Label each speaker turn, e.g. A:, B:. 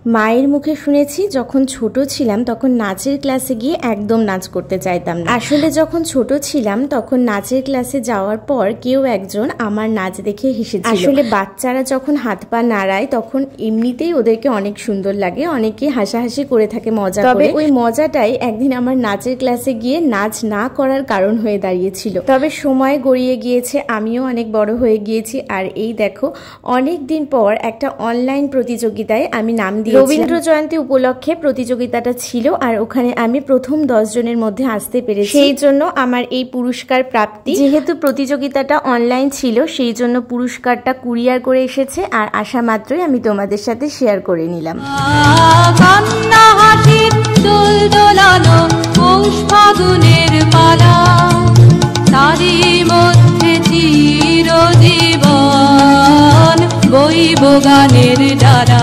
A: মায়ের মুখে শুনেছি যখন ছোট ছিলাম তখন নাচের ক্লাসে গিয়ে একদম নাচ করতে চাইতাম না। আসলে যখন ছোট ছিলাম তখন নাচের ক্লাসে যাওয়ার পর কেউ একজন আমার নাচ দেখে হেসেছিল। আসলে বাচ্চারা যখন হাত পা নাড়ায় তখন এমনিতেই ওদেরকে অনেক সুন্দর লাগে, অনেকে হাসাহাসি করে থাকে মজা করে। তবে ওই মজাটাই একদিন আমার নাচের ক্লাসে গিয়ে নাচ না করার কারণ হয়ে দাঁড়িয়েছিল। তবে সময় গড়িয়ে গিয়েছে, আমিও অনেক বড় হয়ে গিয়েছি। আর এই দেখো অনেক দিন পর একটা অনলাইন প্রতিযোগিতায় আমি নাম দিয়ে রবীন্দ্র জয়ন্তী উপলক্ষে প্রতিযোগিতাটা ছিল, আর ওখানে আমি প্রথম 10 জনের মধ্যে আসতে পেরেছি। সেই জন্য আমার এই পুরস্কার প্রাপ্তি। যেহেতু প্রতিযোগিতাটা অনলাইন ছিল সেই জন্য পুরস্কারটা কুরিয়ার করে এসেছে, আর আসা মাত্রই আমি তোমাদের সাথে শেয়ার করে নিলাম। ফাগুনের পালা তারি মধ্যে চিরজীবন বইব গানের দ্বারা।